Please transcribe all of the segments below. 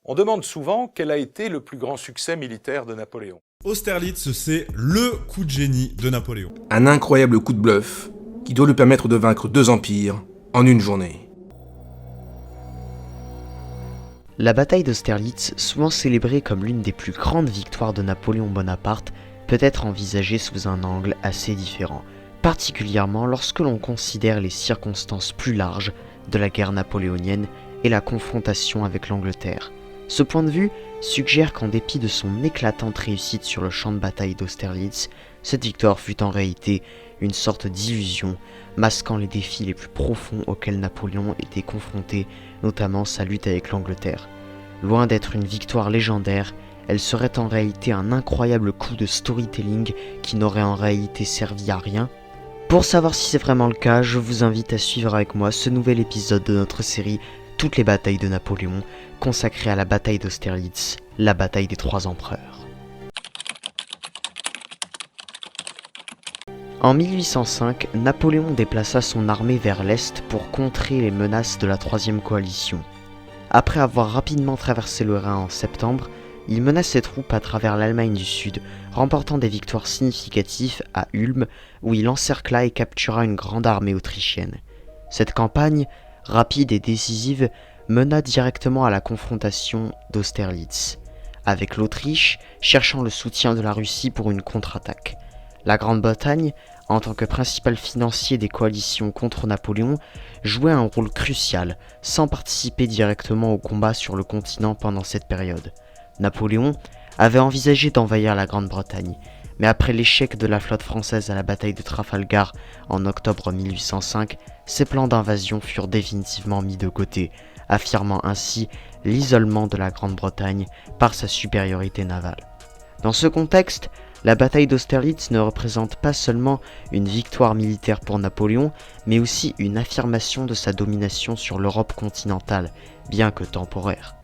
On demande souvent quel a été le plus grand succès militaire de Napoléon. Austerlitz, c'est le coup de génie de Napoléon. Un incroyable coup de bluff qui doit lui permettre de vaincre 2 empires en une journée. La bataille d'Austerlitz, souvent célébrée comme l'une des plus grandes victoires de Napoléon Bonaparte, peut être envisagée sous un angle assez différent, particulièrement lorsque l'on considère les circonstances plus larges de la guerre napoléonienne et la confrontation avec l'Angleterre. Ce point de vue suggère qu'en dépit de son éclatante réussite sur le champ de bataille d'Austerlitz, cette victoire fut en réalité une sorte d'illusion, masquant les défis les plus profonds auxquels Napoléon était confronté, notamment sa lutte avec l'Angleterre. Loin d'être une victoire légendaire, elle serait en réalité un incroyable coup de storytelling qui n'aurait en réalité servi à rien. Pour savoir si c'est vraiment le cas, je vous invite à suivre avec moi ce nouvel épisode de notre série Toutes les batailles de Napoléon, consacrée à la bataille d'Austerlitz, la bataille des 3 empereurs. En 1805, Napoléon déplaça son armée vers l'est pour contrer les menaces de la troisième coalition. Après avoir rapidement traversé le Rhin en septembre, il mena ses troupes à travers l'Allemagne du Sud, remportant des victoires significatives à Ulm, où il encercla et captura une grande armée autrichienne. Cette campagne, rapide et décisive, mena directement à la confrontation d'Austerlitz, avec l'Autriche cherchant le soutien de la Russie pour une contre-attaque. La Grande-Bretagne, en tant que principal financier des coalitions contre Napoléon, jouait un rôle crucial, sans participer directement au combat sur le continent pendant cette période. Napoléon avait envisagé d'envahir la Grande-Bretagne, mais après l'échec de la flotte française à la bataille de Trafalgar en octobre 1805, ses plans d'invasion furent définitivement mis de côté, affirmant ainsi l'isolement de la Grande-Bretagne par sa supériorité navale. Dans ce contexte, la bataille d'Austerlitz ne représente pas seulement une victoire militaire pour Napoléon, mais aussi une affirmation de sa domination sur l'Europe continentale, bien que temporaire.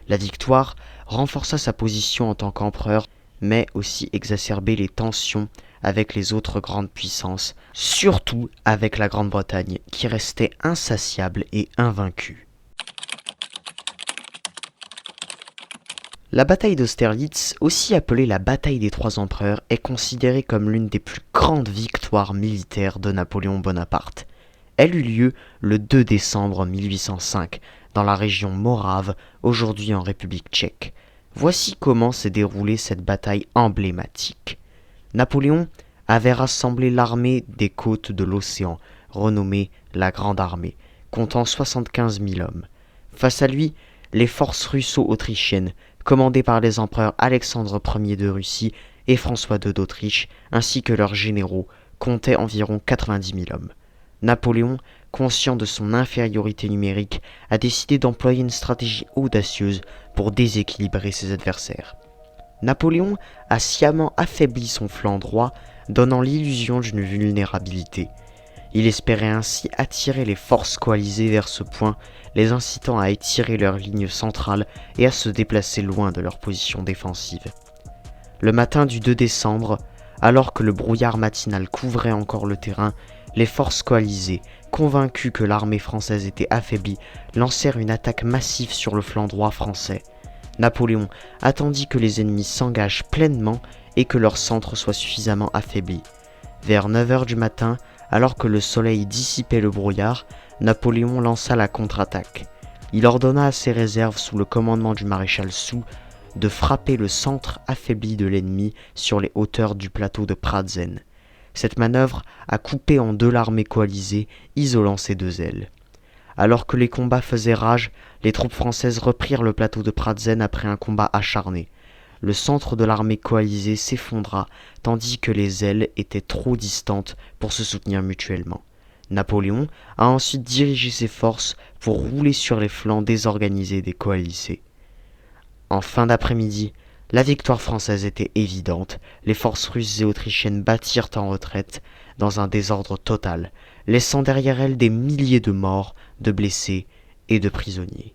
La victoire renforça sa position en tant qu'empereur, mais aussi exacerbait les tensions avec les autres grandes puissances, surtout avec la Grande-Bretagne, qui restait insatiable et invaincue. La bataille d'Austerlitz, aussi appelée la bataille des 3 empereurs, est considérée comme l'une des plus grandes victoires militaires de Napoléon Bonaparte. Elle eut lieu le 2 décembre 1805, dans la région morave, aujourd'hui en République tchèque. Voici comment s'est déroulée cette bataille emblématique. Napoléon avait rassemblé l'armée des côtes de l'océan, renommée la Grande Armée, comptant 75 000 hommes. Face à lui, les forces russo-autrichiennes, commandées par les empereurs Alexandre Ier de Russie et François II d'Autriche, ainsi que leurs généraux, comptaient environ 90 000 hommes. Napoléon, conscient de son infériorité numérique, a décidé d'employer une stratégie audacieuse pour déséquilibrer ses adversaires. Napoléon a sciemment affaibli son flanc droit, donnant l'illusion d'une vulnérabilité. Il espérait ainsi attirer les forces coalisées vers ce point, les incitant à étirer leur ligne centrale et à se déplacer loin de leur position défensive. Le matin du 2 décembre, alors que le brouillard matinal couvrait encore le terrain, les forces coalisées, convaincues que l'armée française était affaiblie, lancèrent une attaque massive sur le flanc droit français. Napoléon attendit que les ennemis s'engagent pleinement et que leur centre soit suffisamment affaibli. Vers 9h du matin, alors que le soleil dissipait le brouillard, Napoléon lança la contre-attaque. Il ordonna à ses réserves sous le commandement du maréchal Soult de frapper le centre affaibli de l'ennemi sur les hauteurs du plateau de Pratzen. Cette manœuvre a coupé en deux l'armée coalisée, isolant ses 2 ailes. Alors que les combats faisaient rage, les troupes françaises reprirent le plateau de Pratzen après un combat acharné. Le centre de l'armée coalisée s'effondra, tandis que les ailes étaient trop distantes pour se soutenir mutuellement. Napoléon a ensuite dirigé ses forces pour rouler sur les flancs désorganisés des coalisés. En fin d'après-midi, la victoire française était évidente. Les forces russes et autrichiennes battirent en retraite dans un désordre total, laissant derrière elles des milliers de morts, de blessés et de prisonniers.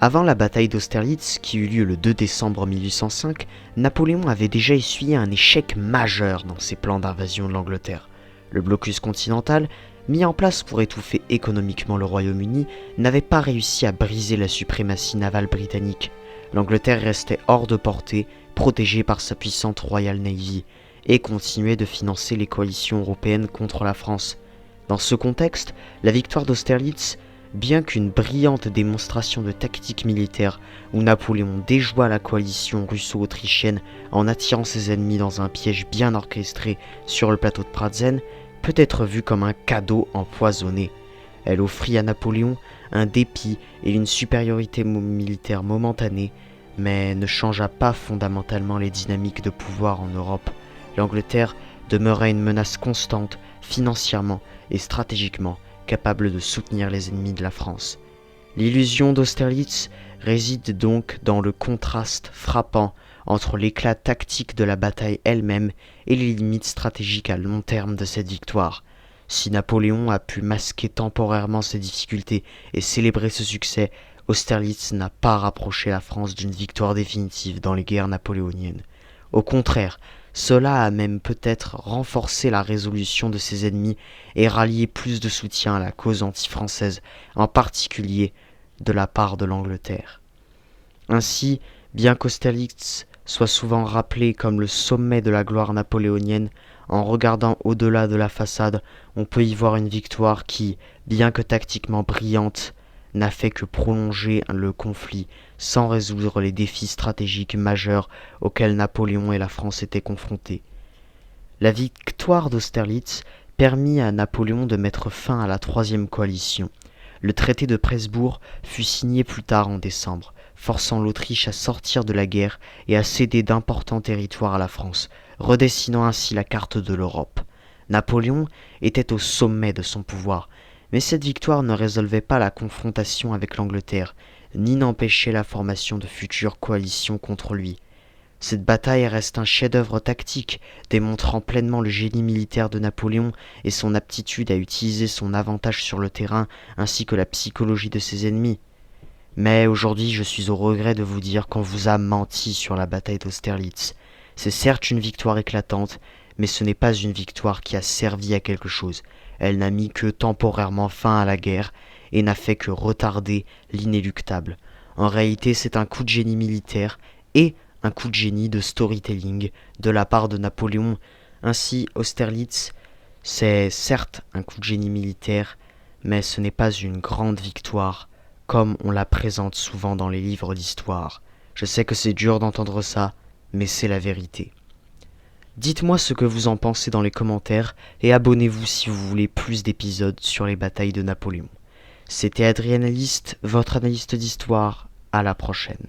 Avant la bataille d'Austerlitz, qui eut lieu le 2 décembre 1805, Napoléon avait déjà essuyé un échec majeur dans ses plans d'invasion de l'Angleterre. Le blocus continental mis en place pour étouffer économiquement le Royaume-Uni, n'avait pas réussi à briser la suprématie navale britannique. L'Angleterre restait hors de portée, protégée par sa puissante Royal Navy, et continuait de financer les coalitions européennes contre la France. Dans ce contexte, la victoire d'Austerlitz, bien qu'une brillante démonstration de tactique militaire où Napoléon déjoua la coalition russo-autrichienne en attirant ses ennemis dans un piège bien orchestré sur le plateau de Pratzen, peut être vue comme un cadeau empoisonné. Elle offrit à Napoléon un dépit et une supériorité militaire momentanée, mais ne changea pas fondamentalement les dynamiques de pouvoir en Europe. L'Angleterre demeurait une menace constante, financièrement et stratégiquement, capable de soutenir les ennemis de la France. L'illusion d'Austerlitz réside donc dans le contraste frappant entre l'éclat tactique de la bataille elle-même et les limites stratégiques à long terme de cette victoire. Si Napoléon a pu masquer temporairement ses difficultés et célébrer ce succès, Austerlitz n'a pas rapproché la France d'une victoire définitive dans les guerres napoléoniennes. Au contraire, cela a même peut-être renforcé la résolution de ses ennemis et rallié plus de soutien à la cause anti-française, en particulier de la part de l'Angleterre. Ainsi, bien qu'Austerlitz soit souvent rappelé comme le sommet de la gloire napoléonienne, en regardant au-delà de la façade, on peut y voir une victoire qui, bien que tactiquement brillante, n'a fait que prolonger le conflit sans résoudre les défis stratégiques majeurs auxquels Napoléon et la France étaient confrontés. La victoire d'Austerlitz permit à Napoléon de mettre fin à la troisième coalition. Le traité de Presbourg fut signé plus tard en décembre, forçant l'Autriche à sortir de la guerre et à céder d'importants territoires à la France, redessinant ainsi la carte de l'Europe. Napoléon était au sommet de son pouvoir, mais cette victoire ne résolvait pas la confrontation avec l'Angleterre, ni n'empêchait la formation de futures coalitions contre lui. Cette bataille reste un chef-d'œuvre tactique, démontrant pleinement le génie militaire de Napoléon et son aptitude à utiliser son avantage sur le terrain, ainsi que la psychologie de ses ennemis. Mais aujourd'hui, je suis au regret de vous dire qu'on vous a menti sur la bataille d'Austerlitz. C'est certes une victoire éclatante, mais ce n'est pas une victoire qui a servi à quelque chose. Elle n'a mis que temporairement fin à la guerre et n'a fait que retarder l'inéluctable. En réalité, c'est un coup de génie militaire et un coup de génie de storytelling de la part de Napoléon. Ainsi, Austerlitz, c'est certes un coup de génie militaire, mais ce n'est pas une grande victoire, comme on la présente souvent dans les livres d'histoire. Je sais que c'est dur d'entendre ça, mais c'est la vérité. Dites-moi ce que vous en pensez dans les commentaires et abonnez-vous si vous voulez plus d'épisodes sur les batailles de Napoléon. C'était Adrien Analyste, votre analyste d'histoire. À la prochaine.